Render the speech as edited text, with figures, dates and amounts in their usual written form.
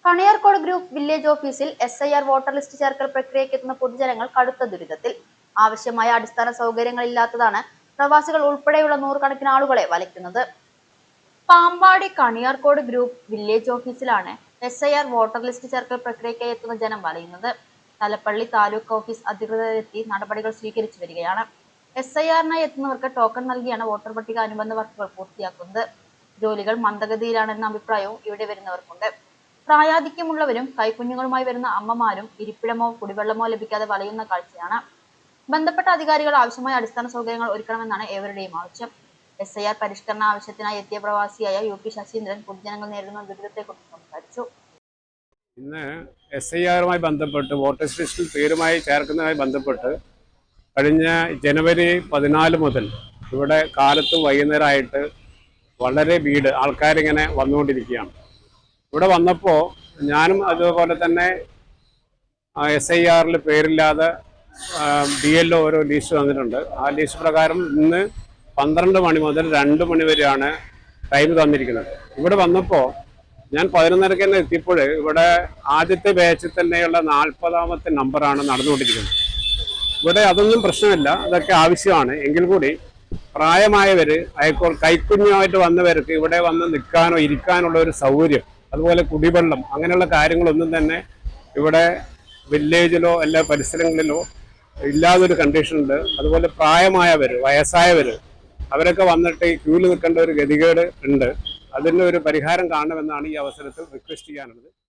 Kaniyarkode group village ഓഫീസിൽ SIR voter list ചേർക്കൽ പ്രക്രിയയ്ക്കെത്തുന്ന പൊതുജനങ്ങൾ കടുത്ത ദുരിതത്തിൽ. ആവശ്യമായ അടിസ്ഥാന സൗകര്യങ്ങളില്ലാത്തതാണ് പ്രവാസികൾ ഉൾപ്പെടെയുള്ള നൂറുകണക്കിന് ആളുകളെ വലയ്ക്കുന്നത്. പാമ്പാടി കണിയാർകോട് ഗ്രൂപ്പ് വില്ലേജ് ഓഫീസിലാണ് SIR വോട്ടർ ലിസ്റ്റ് ചേർക്കൽ പ്രക്രിയയ്ക്കായി എത്തുന്ന ജനം വലയുന്നത്. തലപ്പള്ളി താലൂക്ക് ഓഫീസ് അധികൃതരെത്തി നടപടികൾ സ്വീകരിച്ചു വരികയാണ്. SIRനായി എത്തുന്നവർക്ക് ടോക്കൺ നൽകിയാണ് വോട്ടർ പട്ടിക അനുബന്ധ വർക്കുകൾ പൂർത്തിയാക്കുന്നത്. ജോലികൾ മന്ദഗതിയിലാണെന്ന അഭിപ്രായവും ഇവിടെ വരുന്നവർക്കുണ്ട്. പ്രായാധിക്യമുള്ളവരും കൈക്കുഞ്ഞുങ്ങളുമായി വരുന്ന അമ്മമാരും ഇരിപ്പിടമോ കുടിവെള്ളമോ ലഭിക്കാതെ വലയുന്ന കാഴ്ചയാണ്. ബന്ധപ്പെട്ട അധികാരികൾ ആവശ്യമായ അടിസ്ഥാന സൗകര്യങ്ങൾ ഒരുക്കണമെന്നാണ് ഏവരുടെയും ആവശ്യം. SIR പരിഷ്കരണ ആവശ്യത്തിനായി എത്തിയ പ്രവാസിയായ UP ശശീന്ദ്രൻ പൊതുജനങ്ങൾ നേരിടുന്ന ദുരിതത്തെക്കുറിച്ച് സംസാരിച്ചു. ഇന്ന് SIRമായി ബന്ധപ്പെട്ട് വോട്ടേഴ്സ് ലിസ്റ്റിൽ പേരുമായി ചേർക്കുന്നതുമായി ബന്ധപ്പെട്ട് കഴിഞ്ഞ ജനുവരി 14 മുതൽ ഇവിടെ കാലത്തും വൈകുന്നേരമായിട്ട് വളരെ ആൾക്കാരിങ്ങനെ വന്നുകൊണ്ടിരിക്കുകയാണ്. ഇവിടെ വന്നപ്പോൾ ഞാനും അതുപോലെ തന്നെ SIRൽ പേരില്ലാതെ BLO ഓരോ ലിസ്റ്റ് വന്നിട്ടുണ്ട്. ആ ലിസ്റ്റ് പ്രകാരം ഇന്ന് 12 മണി മുതൽ 2 മണി വരെയാണ് ടൈം തന്നിരിക്കുന്നത്. ഇവിടെ വന്നപ്പോൾ ഞാൻ 11:30 തന്നെ എത്തിയപ്പോൾ ഇവിടെ ആദ്യത്തെ ബാച്ചിൽ തന്നെയുള്ള 40ാമത്തെ നമ്പറാണ് നടന്നുകൊണ്ടിരിക്കുന്നത്. ഇവിടെ അതൊന്നും പ്രശ്നമില്ല, അതൊക്കെ ആവശ്യമാണ്. എങ്കിൽ കൂടി പ്രായമായവർ കൈക്കുഞ്ഞുമായിട്ട് വന്നവർക്ക് ഇവിടെ വന്ന് നിൽക്കാനോ ഇരിക്കാനുള്ള ഒരു സൗകര്യം, അതുപോലെ കുടിവെള്ളം, അങ്ങനെയുള്ള കാര്യങ്ങളൊന്നും തന്നെ ഇവിടെ വില്ലേജിലോ എല്ലാ പരിസരങ്ങളിലോ ഇല്ലാതൊരു കണ്ടീഷനുണ്ട്. അതുപോലെ പ്രായമായവർ, വയസ്സായവർ, അവരൊക്കെ വന്നിട്ട് ഈ ക്യൂവിൽ നിൽക്കേണ്ട ഒരു ഗതികേട് ഉണ്ട്. അതിന് ഒരു പരിഹാരം കാണണമെന്നാണ് ഈ അവസരത്തിൽ റിക്വസ്റ്റ് ചെയ്യാനുള്ളത്.